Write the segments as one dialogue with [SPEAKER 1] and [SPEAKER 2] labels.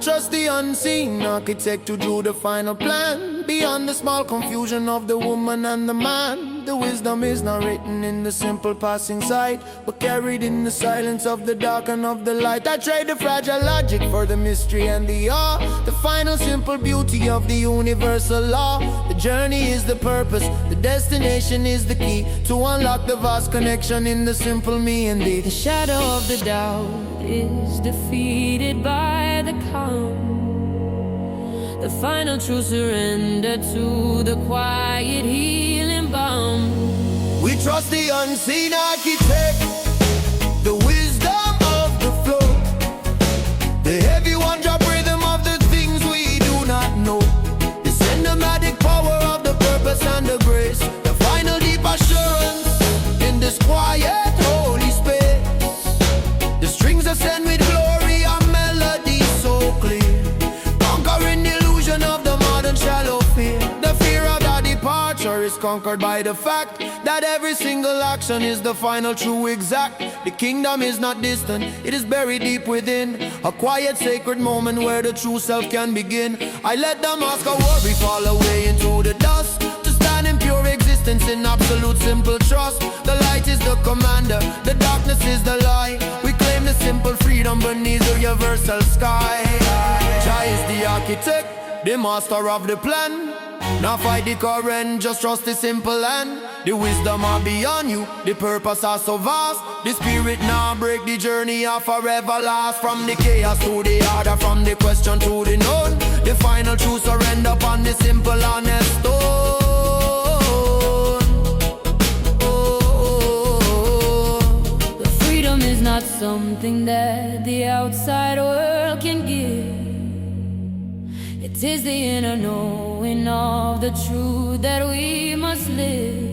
[SPEAKER 1] trust the unseen architect to do the final plan. Beyond the small confusion of the woman and the man, the wisdom is not written in the simple passing sight, but carried in the silence of the dark and of the light. I trade the fragile logic for the mystery and the awe, the final simple beauty of the universal law. The journey is the purpose, the destination is the key to unlock the vast connection in the simple me and thee.
[SPEAKER 2] The shadow of the doubt is defeated by the calm. The final true surrender to the quiet healing balm.
[SPEAKER 1] We trust the unseen architect, the wisdom of the flow, the heavy one-drop rhythm of the things we do not know, the cinematic power of the purpose and the grace, the final deep assurance in this quiet holy space. The strings ascend with glory and melodies so clear, conquering the illusion of the modern shallow fear. The fear of the departure is conquered by the fact that every single action is the final true exact. The kingdom is not distant, it is buried deep within, a quiet sacred moment where the true self can begin. I let the mask of worry fall away into the dust, to stand in pure existence in absolute simple trust. The light is the commander, the darkness is the lie. We claim the simple freedom beneath the universal sky. Jah is the architect, the master of the plan. Now fight the current, just trust the simple land. The wisdom are beyond you, the purpose are so vast. The spirit now break, the journey are forever last. From the chaos to the order, from the question to the known, the final true surrender upon the simple honest stone.
[SPEAKER 2] The freedom is not something that the outside world can give. It is the inner knowing of the truth that we must live.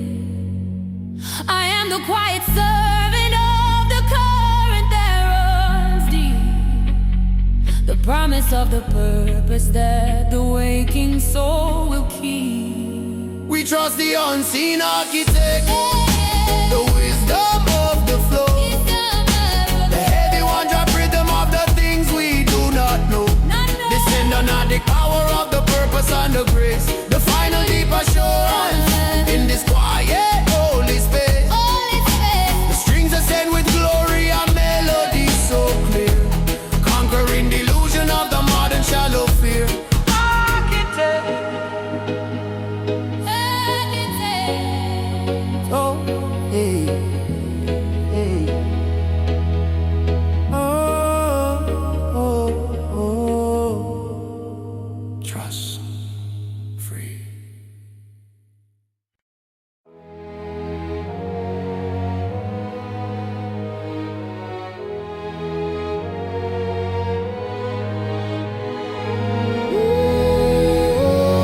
[SPEAKER 2] I am the quiet servant of the current that runs deep, the promise of the purpose that the waking soul will keep.
[SPEAKER 1] We trust the unseen architect, the wisdom of the flow, the heavy one-drop rhythm of the things we do not know, the cinematic power of the purpose and the grace, the final deep assurance in this quiet holy space. The strings ascend with glory and melodies so clear, conquering the illusion of the modern shallow fear. Architect, oh, hey, hey. Trust, free.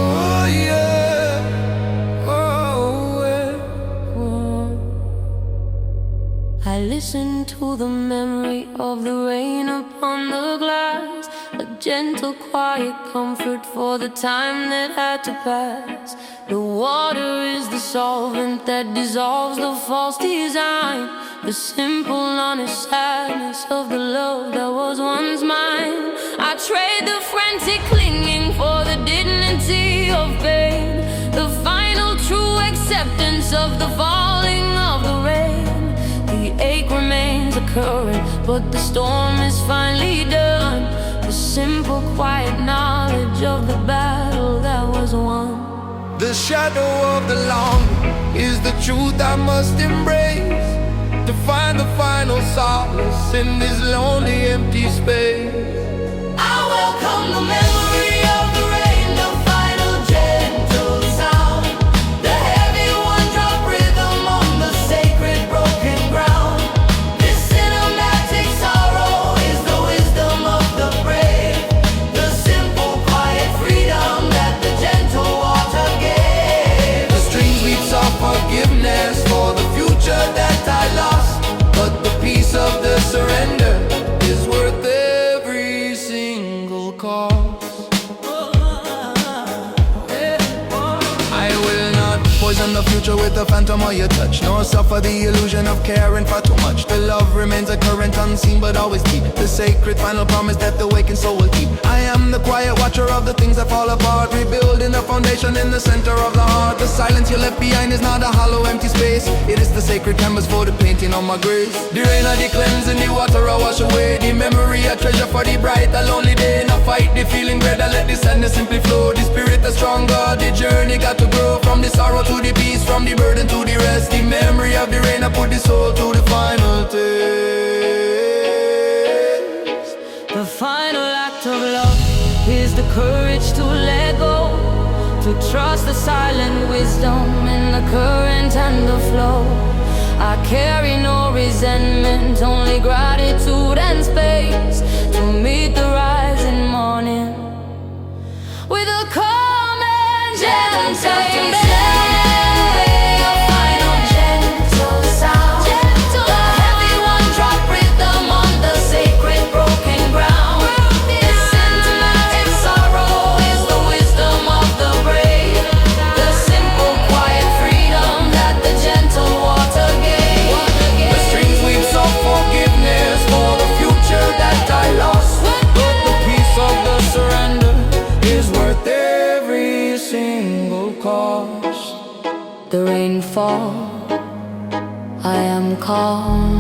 [SPEAKER 1] Oh, yeah. Oh,
[SPEAKER 2] I listen to the memory of the rain upon the glass, a gentle, quiet comfort for the time that had to pass. The water is the solvent that dissolves the false design, the simple, honest sadness of the love that was once mine. I trade the frantic clinging for the dignity of pain, the final true acceptance of the falling of the rain. The ache remains a current, but the storm is finally done. The simple, quiet knowledge of the battle that was won.
[SPEAKER 1] The shadow of the longing is the truth I must embrace, to find the final solace in this lonely, empty space.
[SPEAKER 2] I welcome the memory of the rain, the final gentle sound, the heavy one-drop rhythm on the sacred broken ground. This cinematic sorrow is the wisdom of the brave, the simple, quiet freedom that the gentle water gave.
[SPEAKER 1] The strings weeps of forgiveness for the future that I lost, but the peace of the surrender is worth every single cost. poison the future with the phantom of your touch. Nor suffer the illusion of caring for too much. The love remains a current unseen but always deep. The sacred final promise that the awakened soul will keep. I am the quiet watcher of the things that fall apart, rebuilding the foundation in the center of the heart. The silence you left behind is not a hollow empty space. It is the sacred canvas for the painting on my grace. The rain of the cleansing, the water I wash away. The memory a treasure for the bright, a lonely day. Not fight the feeling greater, let the sadness simply flow. The spirit is stronger, the journey got to grow. From the sorrow to the peace, from the burden to the rest. The memory of the rain, I put the soul to the final taste.
[SPEAKER 2] The final act of love is the courage to let go, to trust the silent wisdom in the current and the flow. I carry no resentment, only gratitude and space to meet the rising morning with a calm and gentle. The rainfall, I am calm.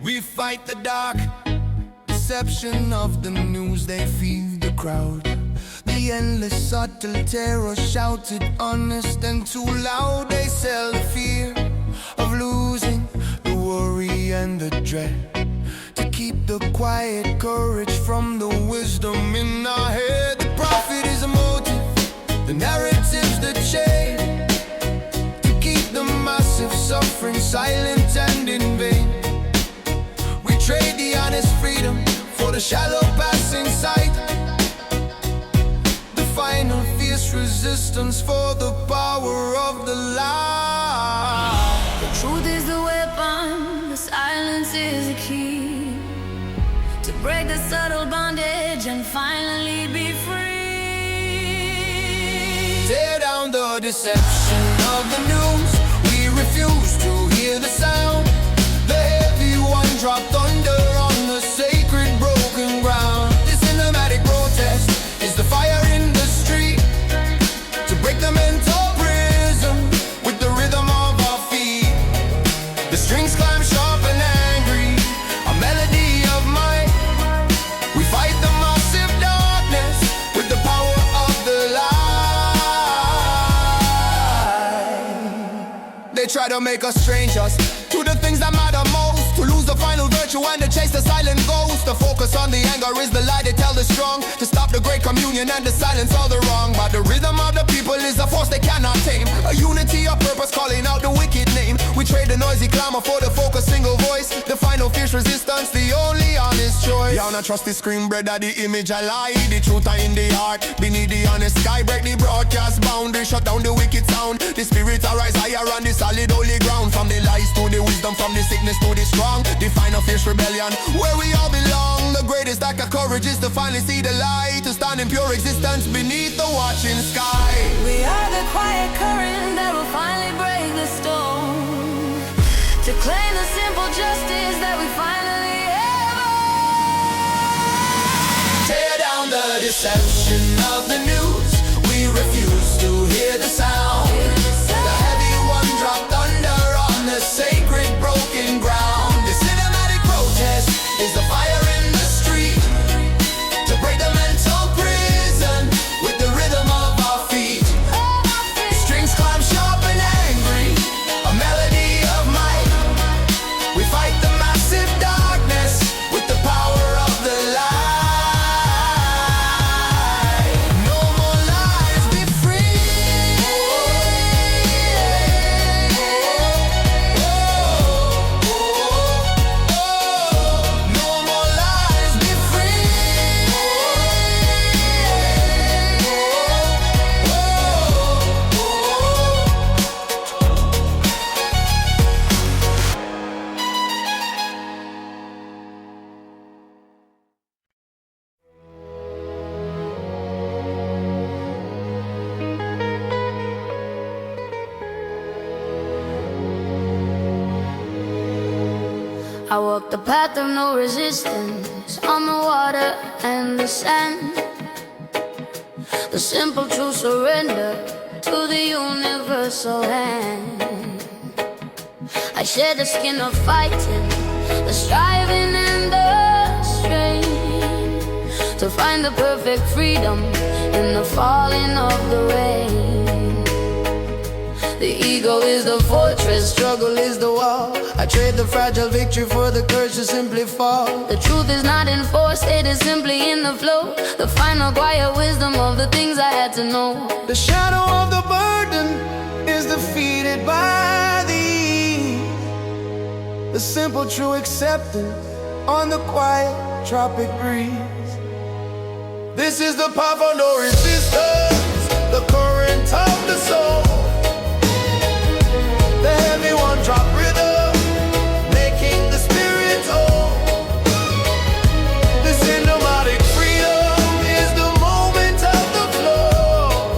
[SPEAKER 1] We fight the dark deception of the news, they feed the crowd. The endless subtle terror shouted honest and too loud. They sell the fear of losing, the worry and the dread, to keep the quiet courage from the wisdom in our head. The prophet is a motive, the narrative's the chain, to keep the massive suffering silent and in vain. Trade the honest freedom for the shallow passing sight, the final fierce resistance for the power of the lie.
[SPEAKER 2] The truth is the weapon, the silence is the key, to break the subtle bondage and finally be free.
[SPEAKER 1] Tear down the deception of the news, we refuse to hear the sound. The heavy one dropped thunder on the sacred broken ground. The cinematic protest is the fire in the street, to break the mental prison with the rhythm of our feet. The strings climb sharp and angry, a melody of might. We fight the massive darkness with the power of the light. They try to make us strangers to the things that matter most, to lose the final virtue and to chase the silent ghost. The focus on the anger is the lie they tell the strong, to stop the great communion and to silence all the wrong. But the rhythm of the people is a force they cannot tame, a unity of purpose calling out the wicked name. We trade the noisy clamor for the focused single voice, the final fierce resistance, the only honest choice. Y'all not trust the screen, brother, the image I lie. The truth are in the heart, beneath the honest sky. Break the broadcast boundary, shut down the wicked sound. The spirits arise higher on the solid holy ground. From the lies to the wisdom, from the sickness to the strong, the final fierce rebellion where we all belong. The greatest act of courage is to finally see the light, to stand in pure existence beneath the watching sky.
[SPEAKER 2] We are the quiet current that will finally break the storm, to claim the simple justice that we finally have.
[SPEAKER 1] Tear down the deception of the news, we refuse to hear the sound. The heavy one dropped thunder on the sacred broken ground. The cinematic protest is the fire in the street, to break the mental prison with the rhythm of our feet. Strings climb sharp and angry, a melody of might. We fight the massive darkness
[SPEAKER 2] I walk the path of no resistance on the water and the sand. The simple true surrender to the universal hand. I shed the skin of fighting, the striving and the strain, to find the perfect freedom in the falling of the rain. The ego is the fortress, struggle is the wall. I trade the fragile victory for the courage to simply fall. The truth is not enforced, it is simply in the flow. The final quiet wisdom of the things I had to know.
[SPEAKER 1] The shadow of the burden is defeated by the ease. The simple true acceptance on the quiet tropic breeze. This is the path of no resistance, the current of the soul. The heavy one drop rhythm, making the spirit whole. The cinematic freedom is the moment of the flow.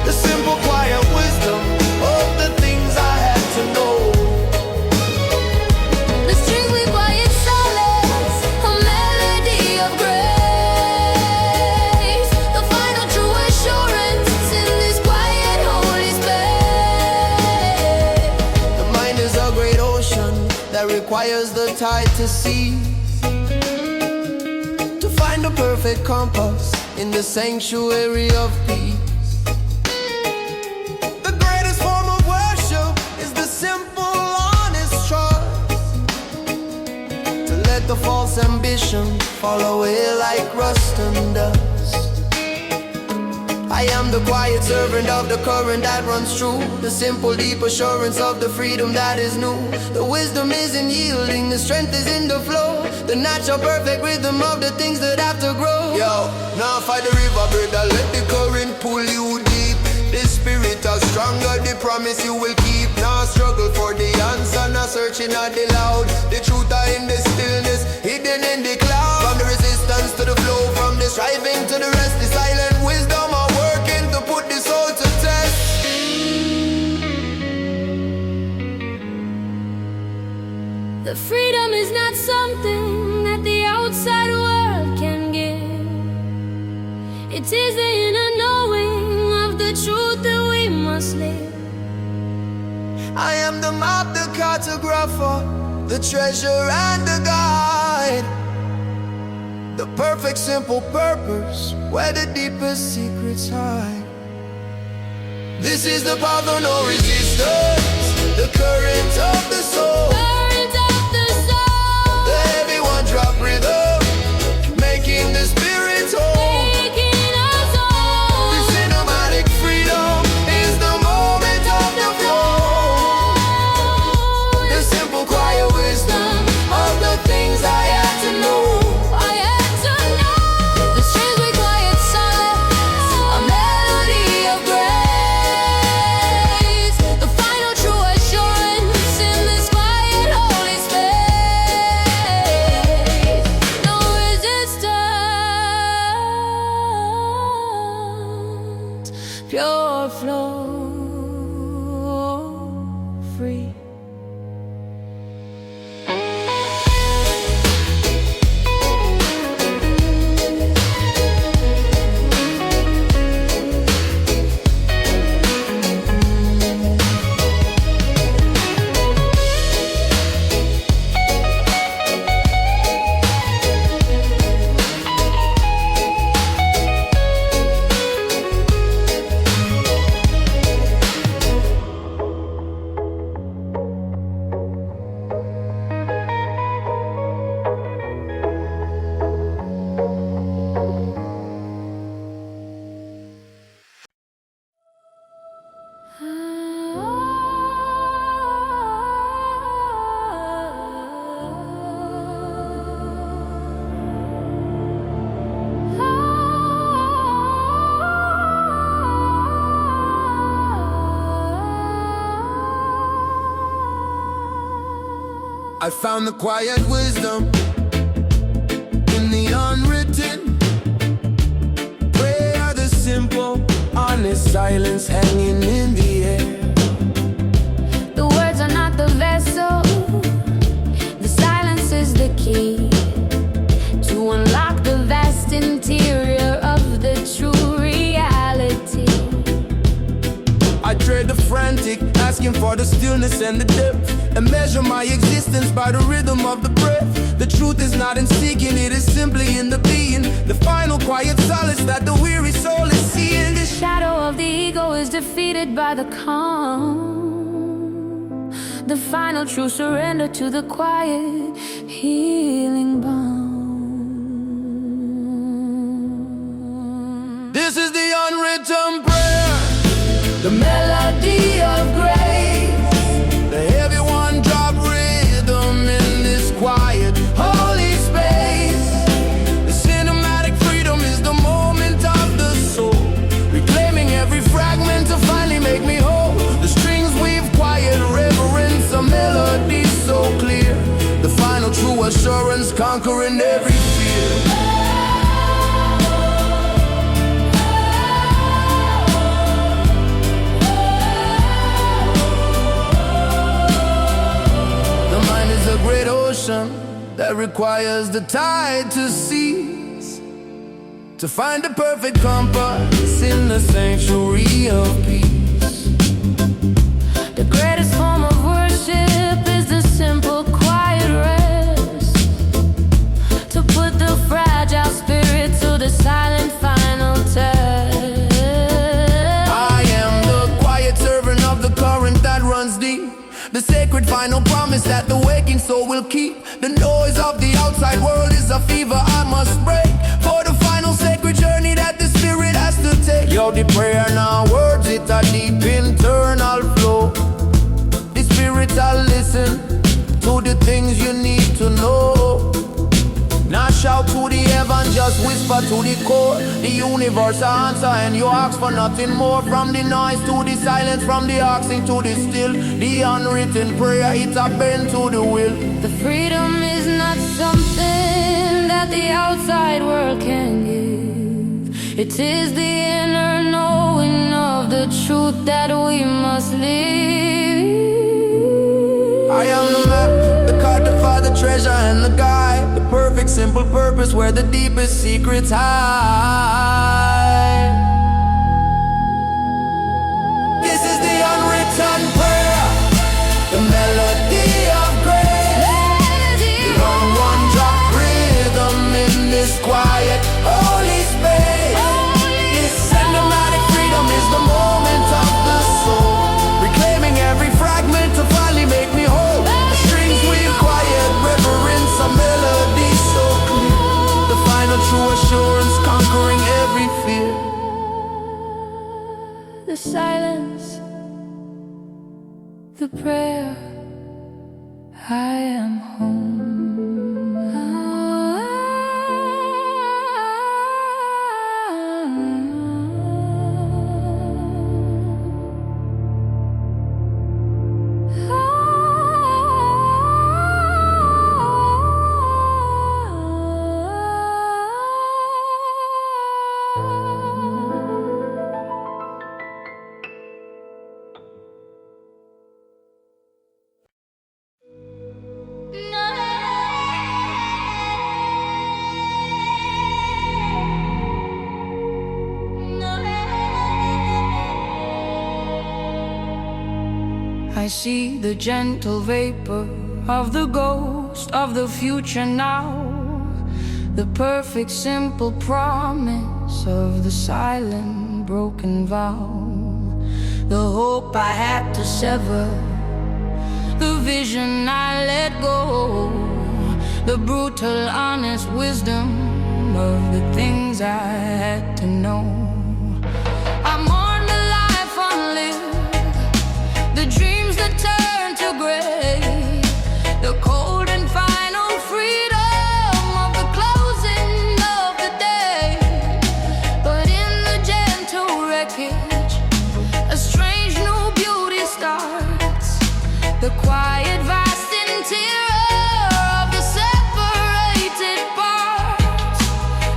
[SPEAKER 1] The simple quiet wisdom of the things I had to know.
[SPEAKER 2] The strings we quiet silence, a melody of grace. The final true assurance in this quiet holy space.
[SPEAKER 1] The mind is a great ocean that requires the tide to cease, to find the perfect compass in the sanctuary of peace. The greatest form of worship is the simple, honest trust, to let the false ambition fall away like rust and dust. I am the quiet servant of the current that runs true, the simple deep assurance of the freedom that is new. The wisdom is in yielding, the strength is in the flow, the natural perfect rhythm of the things that have to grow. Yo, now fight the river, brother, let the current pull you deep. This spirit is stronger, the promise you will keep. Now struggle for the answer, now searching at the loud. The truth are in the stillness, hidden in the cloud. From the resistance to the flow, from the striving to the rest, the silent wisdom are working to put the soul to test.
[SPEAKER 2] The freedom is not something that the outside world can give. It is the inner knowing of the truth that we must live.
[SPEAKER 1] I am the map, the cartographer, the treasure and the guide. The perfect simple purpose where the deepest secrets hide. This is the path of no resistance, the current of the soul.
[SPEAKER 2] Current of the soul,
[SPEAKER 1] The heavy one drop rhythm, making the spirit whole.
[SPEAKER 2] making us
[SPEAKER 1] The
[SPEAKER 2] whole.
[SPEAKER 1] cinematic freedom is the moment of the flow. The simple quiet wisdom of the things I had to know.
[SPEAKER 2] I had to know. The strings we quiet silence, a melody of grace. The final true assurance in this quiet holy space. No resistance, pure flow, free.
[SPEAKER 1] I found the quiet wisdom in the unwritten. Prayer, the simple, honest silence hanging in the air.
[SPEAKER 2] The words are not the vessel,
[SPEAKER 1] and measure my existence by the rhythm of the breath. The truth is not in seeking, it is simply in the being. The final quiet solace that the weary soul is seeing.
[SPEAKER 2] The shadow of the ego is defeated by the calm. The final true surrender to the quiet, healing balm.
[SPEAKER 1] This is the unwritten prayer, the melody of grace, the heavy one-drop rhythm in this quiet, holy space. The cinematic freedom is the moment of the soul, reclaiming every fragment to finally make me whole. The strings weave quiet reverence, a melody so clear, the final true assurance conquering every fear. A great ocean that requires the tide to cease, to find the perfect compass in the sanctuary of peace.
[SPEAKER 2] The greatest form of worship is the simple quiet rest, to put the fragile spirit to the silent final test.
[SPEAKER 1] I am the quiet servant of the current that runs deep, the sacred final promise that the waking soul will keep. The noise of the outside world is a fever I must break, for the final sacred journey that the spirit has to take. Yo, the prayer now words, it a deep internal flow. The spirit will listen to the things you need to know. Not shout to the heaven, just whisper to the core. The universe answer and you ask for nothing more. From the noise to the silence, from the asking to the still. The unwritten prayer, it's a bend to the will.
[SPEAKER 2] The freedom is not something that the outside world can give. It is the inner knowing of the truth that we must live.
[SPEAKER 1] I am the map, the cartographer, the treasure and the guide, the perfect simple purpose where the deepest secrets hide. This is the unwritten prayer, the melody of grace, the one-drop rhythm in this quiet, holy space. This cinematic freedom is the moment of the soul, reclaiming every fragment to finally make me whole. The strings weave quiet reverence, a melody so clear, the final true assurance conquering every fear.
[SPEAKER 2] The silence, the prayer, I am home. I see the gentle vapor of the ghost of the future now, the perfect simple promise of the silent broken vow, the hope I had to sever, the vision I let go, the brutal honest wisdom of the things I had to know. I mourn the life unlived, the dreams that turn to gray, the cold and final freedom of the closing of the day. But in the gentle wreckage, a strange new beauty starts, the quiet vast interior of the separated parts.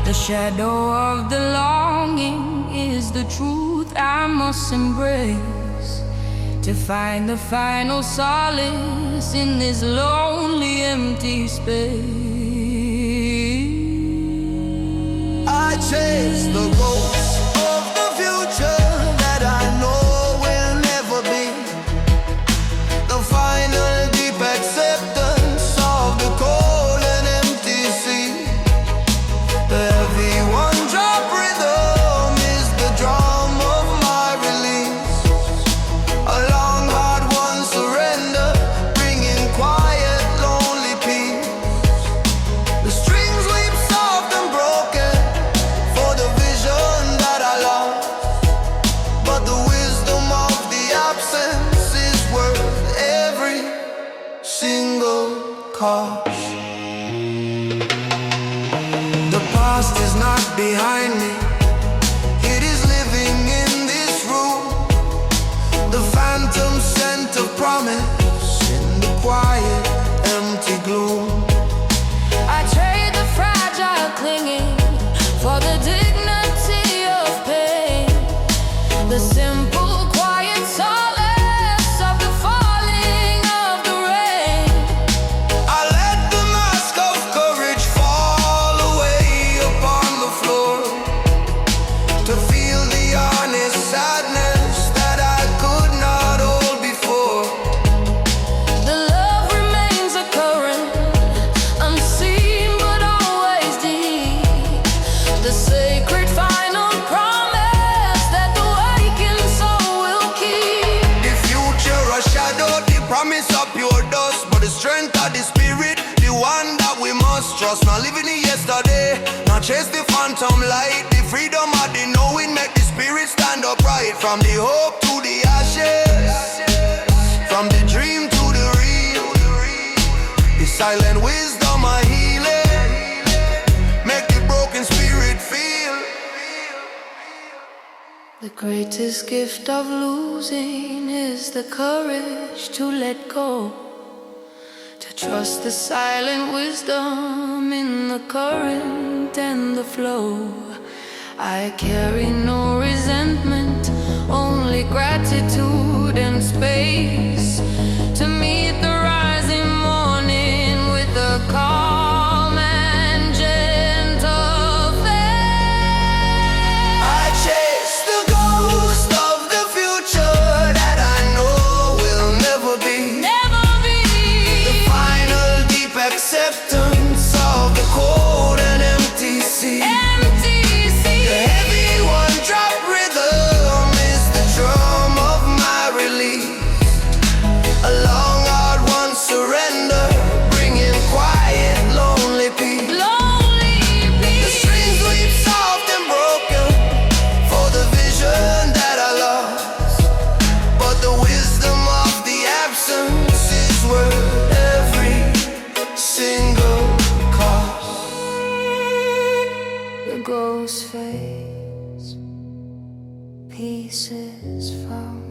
[SPEAKER 2] The shadow of the longing is the truth I must embrace, to find the final solace in this lonely empty space.
[SPEAKER 1] I chase the ghosts of the future that I know will never be, the final deep cause. The past is not behind me, it is living in this room. The phantom scent of promise in the quiet, empty gloom.
[SPEAKER 2] I trade the fragile clinging for the dignity of pain, the simple quiet solace of the falling of the rain.
[SPEAKER 1] I let the mask of courage fall away upon the floor, to feel the honest sadness that I could not hold before.
[SPEAKER 2] The love remains a current, unseen but always deep, the sacred final promise that the wakened soul will keep.
[SPEAKER 1] The future a shadow, the promise of pure dust, but the strength of the spirit, the one that we must trust. Not living in yesterday, not chase the phantom light. The freedom of the knowing make the spirit stand upright. From the hope to the ashes, from the dream to the real, the silent wisdom of healing make the broken spirit feel.
[SPEAKER 2] The greatest gift of losing is the courage to let go, to trust the silent wisdom in the current and the flow. I carry no resentment, only gratitude and space to meet the rising morning with a calm and gentle faith.
[SPEAKER 1] I chase the ghost of the future that I know will never be.
[SPEAKER 2] Never be
[SPEAKER 1] The final deep acceptance of the cold and empty sea.
[SPEAKER 2] empty.
[SPEAKER 1] The heavy one-drop rhythm is the drum of my release. A long, hard-won surrender, bringing quiet, lonely peace.
[SPEAKER 2] Lonely
[SPEAKER 1] The
[SPEAKER 2] peace.
[SPEAKER 1] strings weep soft and broken for the vision that I lost, but the wisdom of the absence is worth every single cost.
[SPEAKER 2] The ghost fades, peace is found.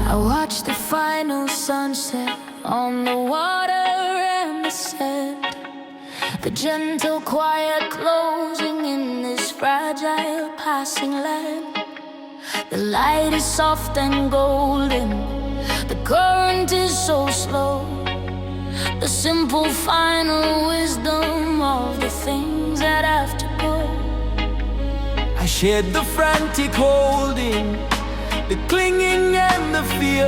[SPEAKER 2] I watch the final sunset on the water and the sand, the gentle quiet closing in this fragile passing land. The light is soft and golden, the current is so slow, the simple final wisdom of the things that have to go.
[SPEAKER 3] I shared the frantic holding, the clinging and the fear,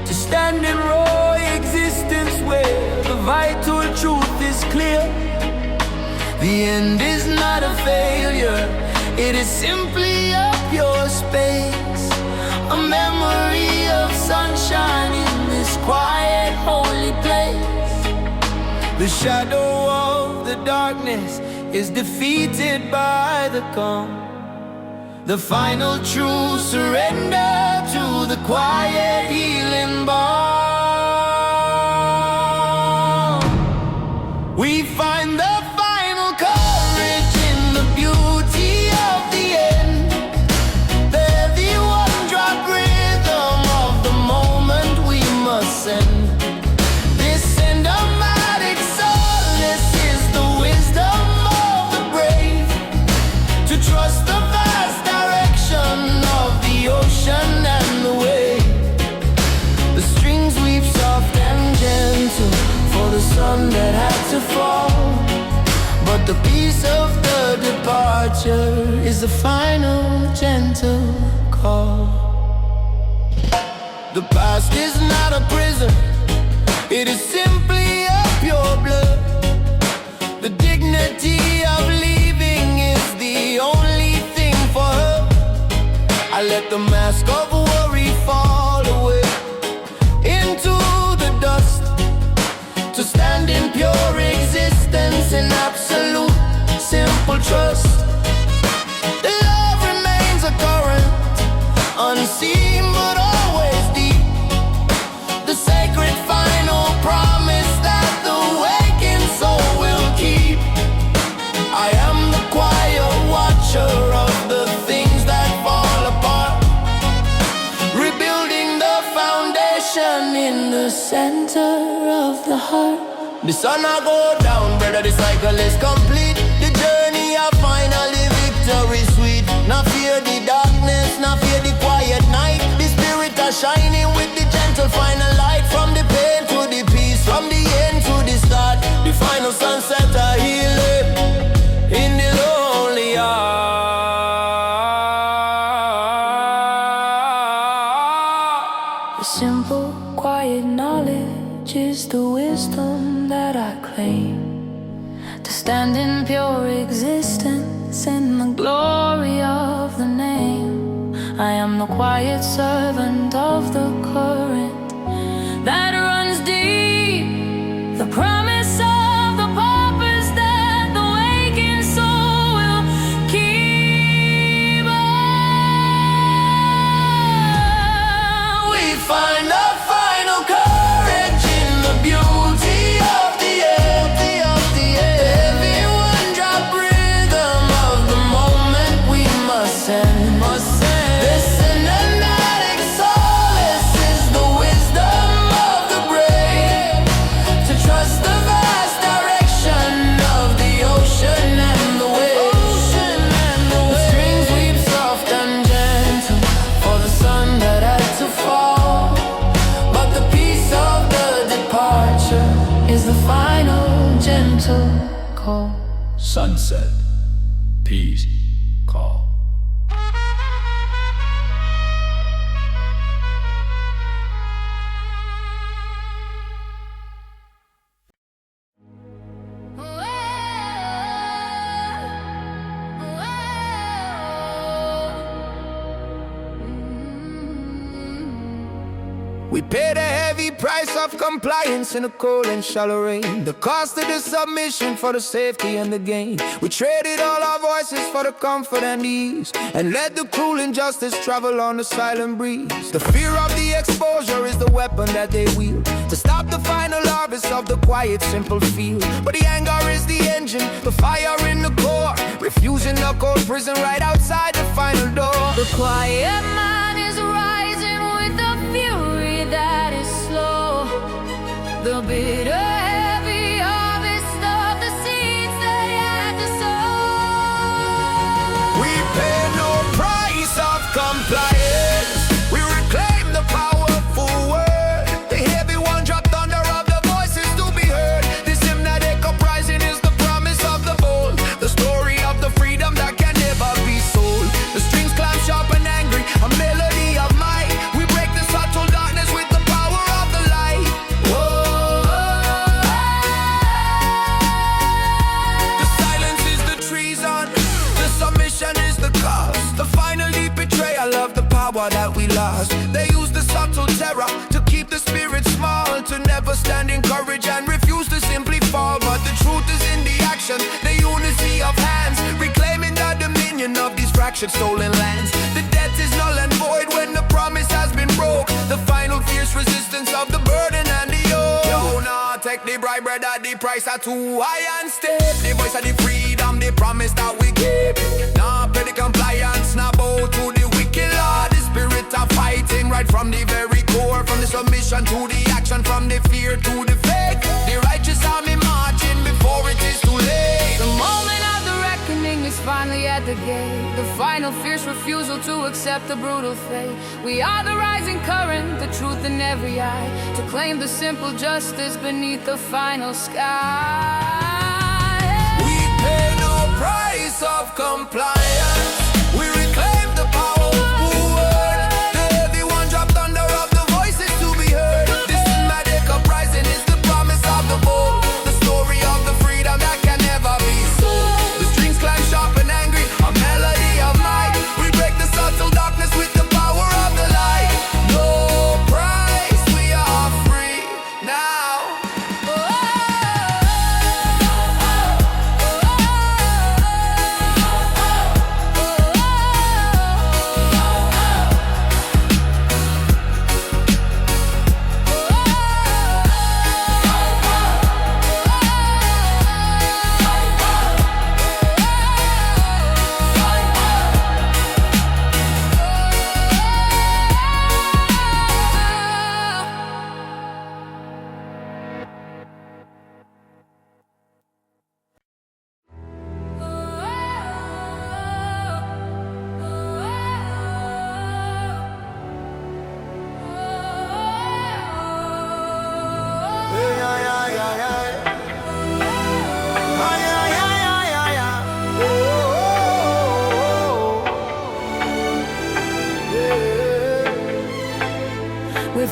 [SPEAKER 3] to stand in raw existence where the vital truth is clear. The end is not a failure, it is simply a pure space, a memory of sunshine in this quiet, holy place. The shadow of the darkness is defeated by the calm, the final true surrender to the quiet healing balm. We find the final courage in the beauty of the end, the heavy one-drop rhythm of the moment we must send. This cinematic solace is the wisdom of the brave, is the final gentle call. The past is not a prison, it is simply a pure blood. The dignity of leaving is the only thing for her. I let the mask of worry fall away into the dust, to stand in pure existence in absolute simple trust. The love remains a current, unseen but always deep. The sacred final promise that the waking soul will keep. I am the quiet watcher of the things that fall apart, rebuilding the foundation in the center of the heart. The sun I go down, brother, the cycle is complete. The journey of finally victory sweet. Not fear the darkness, not fear the quiet night. The spirit are shining with the gentle final light. From the pain to the peace, from the end to the start. The final sunset are healing in the lonely heart.
[SPEAKER 2] The simple, quiet knowledge is the wisdom that I claim, to stand in pure existence in the glory of the name. I am the quiet servant of the current that runs deep, the promise of the purpose that the waking soul will keep.
[SPEAKER 3] We find the final courage in the beauty of the air. Everyone drop rhythm of the moment we must send. The cinematic solace is the wisdom of the brave, to trust the vast direction of the ocean and the waves. The strings weep soft and gentle for the sun that had to fall, but the peace of the departure is the final gentle call.
[SPEAKER 4] Sunset, peace, call.
[SPEAKER 3] We paid a heavy price of compliance in the cold and shallow rain. The cost of the submission for the safety and the gain. We traded all our voices for the comfort and ease, and let the cruel injustice travel on the silent breeze. The fear of the exposure is the weapon that they wield, to stop the final harvest of the quiet, simple field. But the anger is the engine, the fire in the core, refusing the cold prison right outside the final door.
[SPEAKER 2] The quiet man is rising with the fury that is slow. The bitter, heavy harvest of the seeds they had to sow.
[SPEAKER 3] We pay no price of compliance. We reclaim the powerful word. The heavy one drop thunder of the voices to be heard. This hymnatic uprising is the promise of the bold, the story of the freedom that can never be sold. The strings climb sharp and angry, a melody of might. We break the subtle darkness with the power of the light. Whoa. The silence is the treason, the submission is the cost, the final deep betrayal of the power that we lost. They use the subtle terror to keep the spirit small, to never stand in courage and refuse to simply fall. But the truth is in the action, the unity of hands, reclaiming the dominion of these fractured stolen lands. The debt is null and void when the promise has been broke. The final fierce resistance of the burden and the yoke. Yo, nah, take the bribe, brother, the price are too high and steep. The voice of the freedom, the promise that we keep. Nah, pay the compliance, nah, bow to the wicked law. The spirit of fighting right from the very core, from the submission to the action, from the fear to the faith. The righteous army marching before it is too late.
[SPEAKER 2] The moment of the reckoning is finally at the gate. The final fierce refusal to accept the brutal fate. We are the rising current, the truth in every eye, to claim the simple justice beneath the final sky.
[SPEAKER 3] We pay no price of compliance.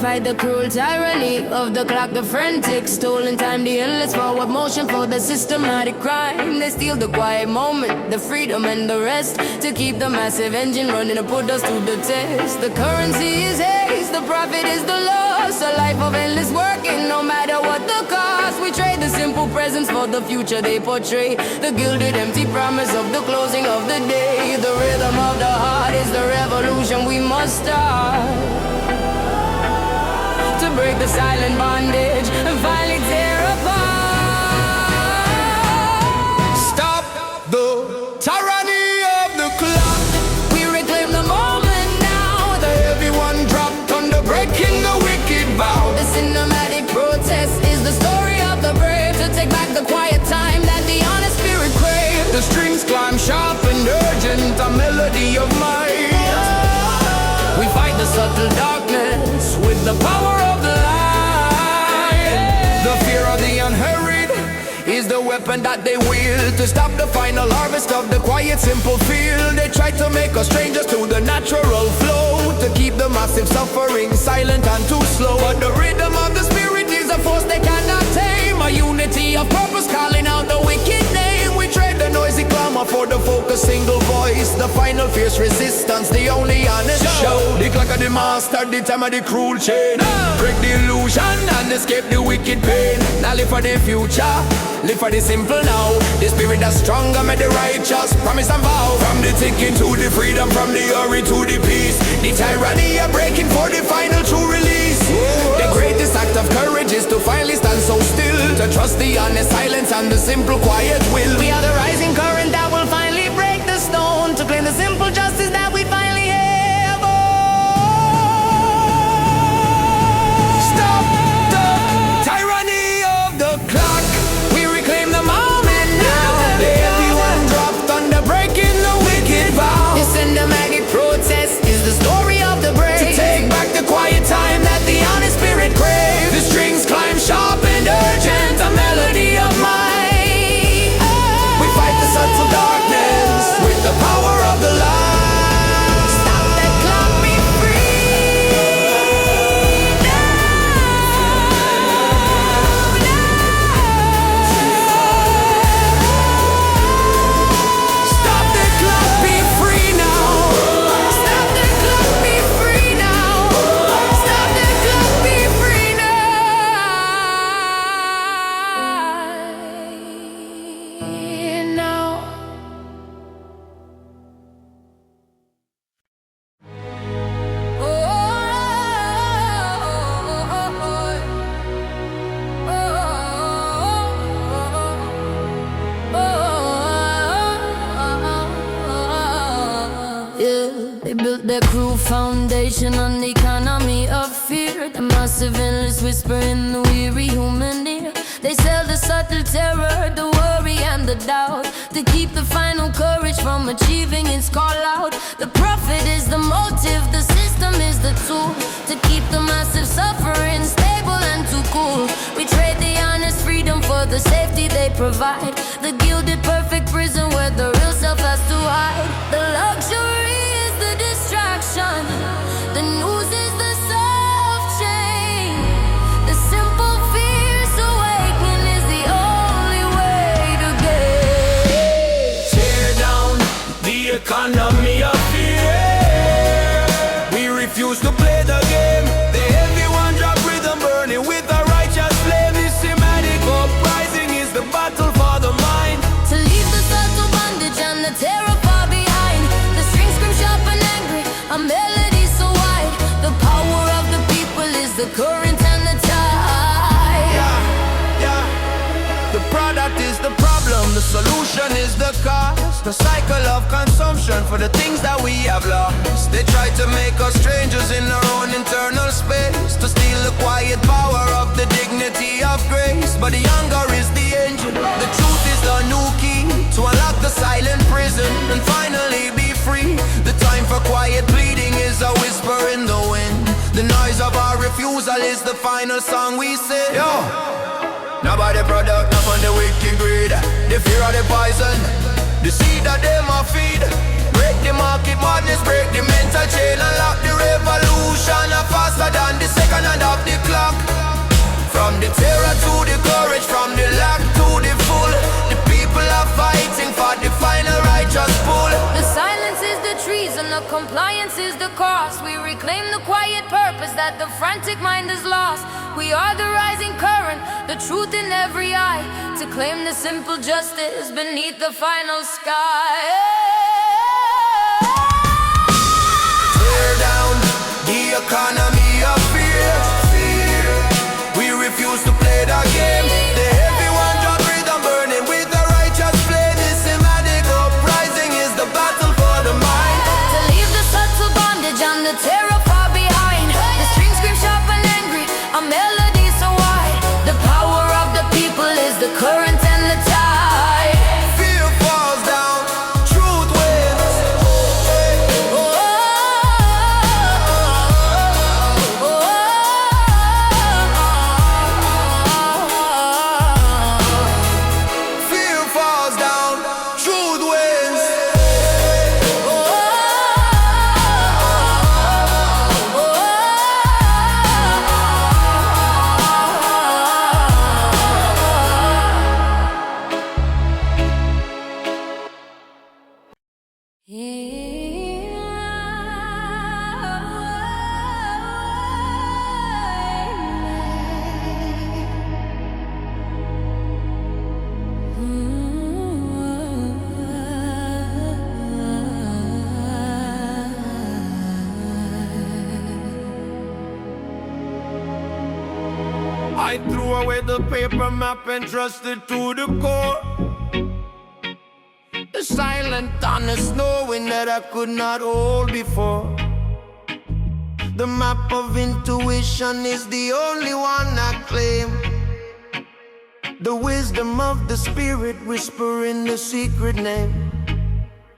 [SPEAKER 2] fight the cruel tyranny of the clock, the frantic stolen time, the endless forward motion for the systematic crime. They steal the quiet moment, the freedom and the rest, to keep the massive engine running and put us to the test. The currency is haste, the profit is the loss, a life of endless working no matter what the cost. We trade the simple presence for the future they portray, the gilded empty promise of the closing of the day. The rhythm of the heart is the revolution we must start, to break the silent bondage and finally tear apart.
[SPEAKER 1] Stop the tyranny of the clock.
[SPEAKER 2] We reclaim the moment now,
[SPEAKER 1] The heavy one dropped under breaking the wicked vow.
[SPEAKER 2] the cinematic protest is the story of the brave, to take back the quiet time that the honest spirit craves.
[SPEAKER 1] The strings climb sharp and urgent, a melody of mine.
[SPEAKER 2] We fight the subtle darkness with the power of the light.
[SPEAKER 1] The fear of the unhurried is the weapon that they wield, to stop the final harvest of the quiet, simple field. They try to make us strangers to the natural flow, to keep the massive suffering silent and too slow. But the rhythm of the spirit is a force they cannot tame, a unity of purpose calling out the wicked name. We trade the noisy clamor for the focused single voice, the final fierce resistance, the only honest show. The clock of the master, the time of the cruel chain. Break the illusion and escape the wicked pain. Now live for the future, live for the simple now. The spirit that's stronger, made the righteous promise and vow. From the ticking to the freedom, from the hurry to the peace. The tyranny are breaking for the final true release. The greatest act of courage is to finally stand so still, to trust the honest silence and the simple quiet will.
[SPEAKER 2] We are the rising current that will finally break the stone, to claim the simple justice that we finally have.
[SPEAKER 1] Stop the tyranny of the clock. We reclaim the moment now. The heavy one dropped under breaking the wicked vow.
[SPEAKER 2] The cinematic protest is the story of the brave,
[SPEAKER 1] To take back the quiet time that the honest spirit craves. The strings climb sharp and urgent, a melody of might. We fight the subtle darkness with the power of the light.
[SPEAKER 2] stop the clock, be free
[SPEAKER 1] Stop the clock, be free now.
[SPEAKER 2] Stop the clock, be free now. Stop the clock, be free now. Yeah, they built their cruel foundation on the economy of fear, the massive endless whisper in the weary human ear. They sell the subtle terror, the worry and the doubt, to keep the final courage from achieving its call out. The profit is the motive, the system is the tool, to keep the massive suffering stable and too cool. We trade the honest freedom for the safety they provide, the gilded perfect prison where the real self has to hide. The luxury is the distraction, the news is the soft chain, the simple fierce awakening is the only way to get.
[SPEAKER 3] Tear down the economy of fear.
[SPEAKER 1] We refuse to play the game. The heavy one drop rhythm burning with a righteous flame. This semantic uprising is the battle for the mind.
[SPEAKER 2] To leave the subtle bondage and the terror far behind. The strings scream sharp and angry, a melody so wide. The power of the people is the current and the tide.
[SPEAKER 1] Yeah. The product is the problem, the solution is the cause. The cycle of consumption for the things that we have lost. They try to make us strangers in our own internal space, to steal the quiet power of the dignity of grace. But the hunger is the engine, the truth is the new key, to unlock the silent prison and finally be free. The time for quiet pleading is a whisper in the wind. The noise of our refusal is the final song we sing. Yo! Nobody product, not on the wicked greed. The fear of the poison, the seed that them a feed. Break the market madness, break the mental chain, unlock the revolution. revolution are faster than the second hand of the clock. From the terror to the courage, from the lack to the full, the people are fighting for the final righteous pull.
[SPEAKER 2] The silence is the treason, the compliance is the cost. We reclaim the quiet purpose that the frantic mind has lost. We are the rising current, the truth in every eye, to claim the simple justice beneath the final sky.
[SPEAKER 1] Tear down the economy of fear. We refuse to play the game. The heavy one drop rhythm burning with the righteous flame. The Sinematic uprising is the battle for the mind.
[SPEAKER 2] To leave the subtle bondage and the terror far behind. The strings scream sharp and angry, a melody so wide. The power of the people is the current and the tide.
[SPEAKER 1] Fear falls down, truth wins. Fear falls down, truth wins. I threw away the paper map and trusted to the core. The silent honest knowing that I could not hold before. The map of intuition is the only one I claim. The wisdom of the spirit whispering the secret name.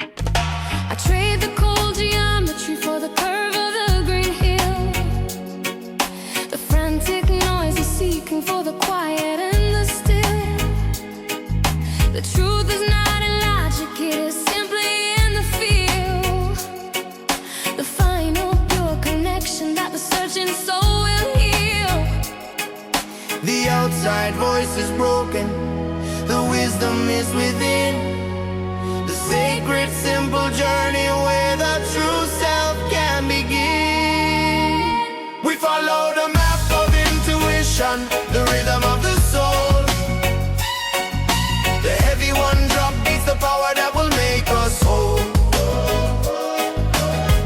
[SPEAKER 2] I trade the cold geometry for the curve of the green hill. The frantic noise is seeking for the quiet and the still. The truth is not in logic, it is simply in the feel. The final pure connection that the searching soul will heal.
[SPEAKER 1] The outside voice is broken, the wisdom is within. The sacred simple journey where the true self can begin. We follow the map of intuition, the rhythm of the soul. The heavy one drop beats the power that will make us whole.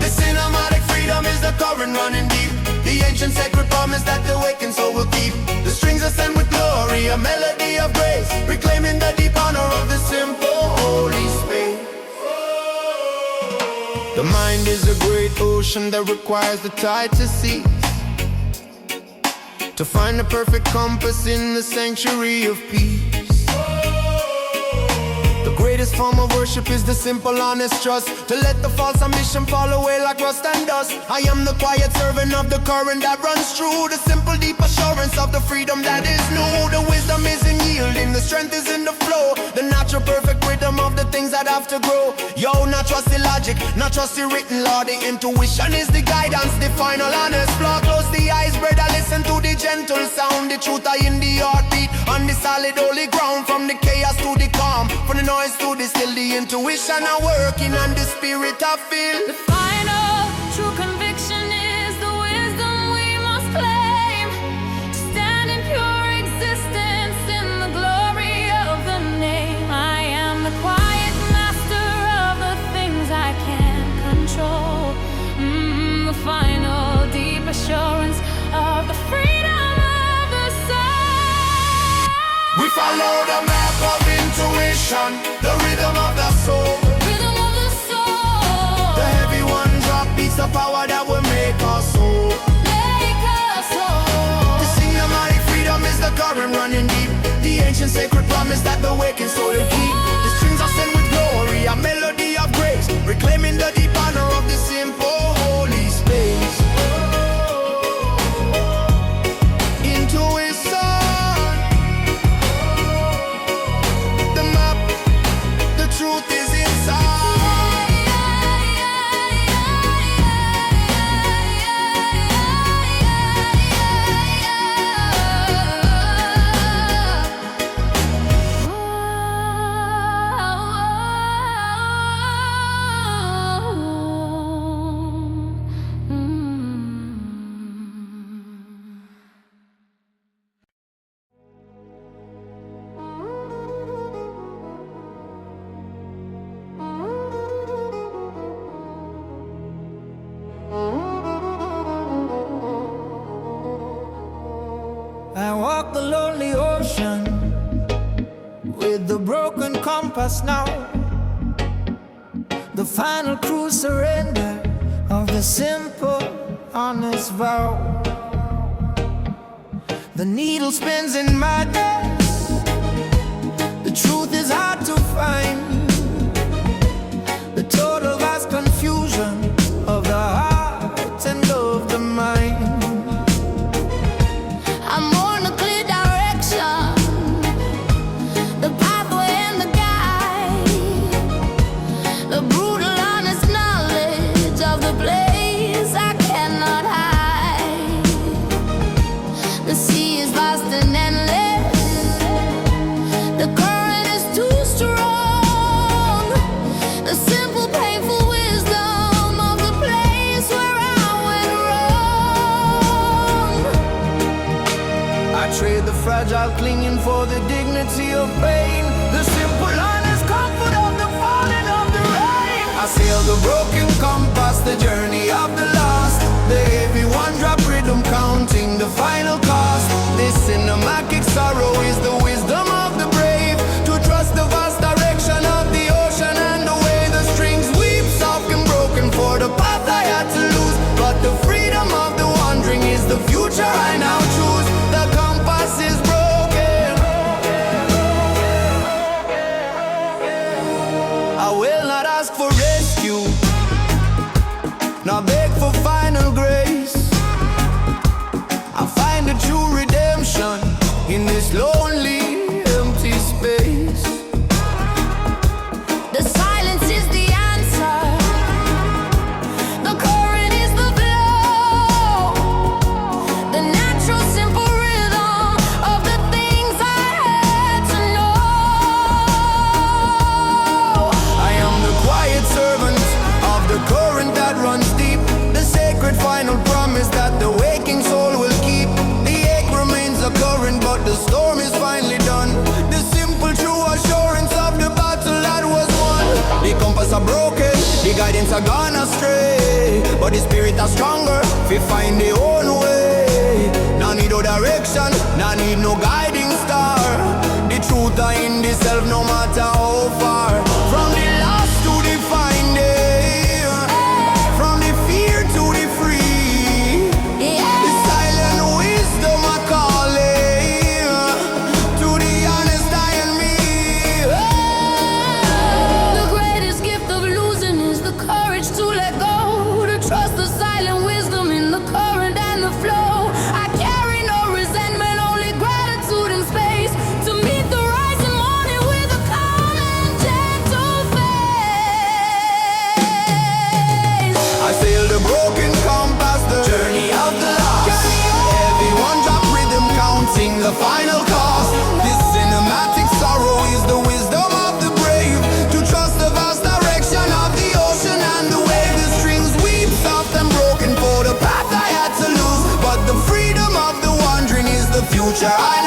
[SPEAKER 1] The cinematic freedom is the current running deep. The ancient sacred promise that the wakened soul will keep. The strings ascend with glory, a melody of grace, reclaiming the deep honor of the simple holy space. The mind is a great ocean that requires the tide to cease, to find the perfect compass in the sanctuary of peace. The greatest form of worship is the simple honest trust, to let the false ambition fall away like rust and dust. I am the quiet servant of the current that runs through, the simple deep assurance of the freedom that is new. The wisdom is in yielding, the strength is in the flow, the natural perfect rhythm of the things that have to grow. Yo, not trust the logic, not trust the written law. The intuition is the guidance, the final honest flaw. Close the eyes, brother, listen to the gentle sound. The truth are in the heartbeat, on the solid holy ground. From the chaos to the calm, from the noise to the still, the intuition are working and the spirit I feel.
[SPEAKER 2] The final true conviction is the wisdom we must claim, to stand in pure existence in the glory of the name. I am the quiet master of the things I can't control. The final deep assurance of the freedom of the soul.
[SPEAKER 1] We follow the map of intuition, the rhythm of the soul.
[SPEAKER 2] Rhythm of the soul.
[SPEAKER 1] The heavy one drop beats the power
[SPEAKER 3] compass now. The final cruise surrender of the simple, honest vow. The needle spins in madness. The truth is hard to find. The total vast confusion of the heart and of the mind.
[SPEAKER 2] I'm on a clear direction, the pathway and the guide, the brutal honest knowledge of the place I cannot hide. The sea is vast and endless, the current is too strong. The simple painful wisdom of the place where I went wrong.
[SPEAKER 3] I trade the fragile clinging for the dignity of pain, the simple honest comfort of the falling of the rain. I sail the broken compass, the journey of the lost, the heavy one-drop rhythm counting the final cost. This cinematic sorrow is the wisdom of the brave, to trust the vast direction of the ocean and the way the strings weep soft and broken for the path I had to lose. But the freedom of the wandering is the future I now choose. The compass is broken. I will not ask for rescue, nor beg for final grace. I find a true redemption in this lonely, empty space.
[SPEAKER 2] The silence is the answer, the current is the flow, the natural simple rhythm of the things I had to know.
[SPEAKER 3] I am the quiet servant of the current that runs deep, the sacred final promise that the waking soul will keep. The ache remains a current, but the storm is finally done. The simple true assurance of the battle that was won. The compass are broken, the guidance are gone astray, but the spirit are stronger, we find their own way. No need no direction, no need no guiding star. The truth are in the self, no matter how far. From the lost to the finding, from the fear to the free. The silent wisdom I calling to the honest I and me.
[SPEAKER 2] The greatest gift of losing is the courage to let go, to trust the silent wisdom in the current and the flow. I carry no resentment, only gratitude and space, to meet the rising morning with a calm and gentle face.
[SPEAKER 3] I sail the broken compass, the journey of the lost. Every one drop rhythm counting the final cost. This cinematic sorrow is the wisdom of the brave, to trust the vast direction of the ocean and the wave. The strings weep soft and broken for the path I had to lose, but the freedom of the wandering is the future I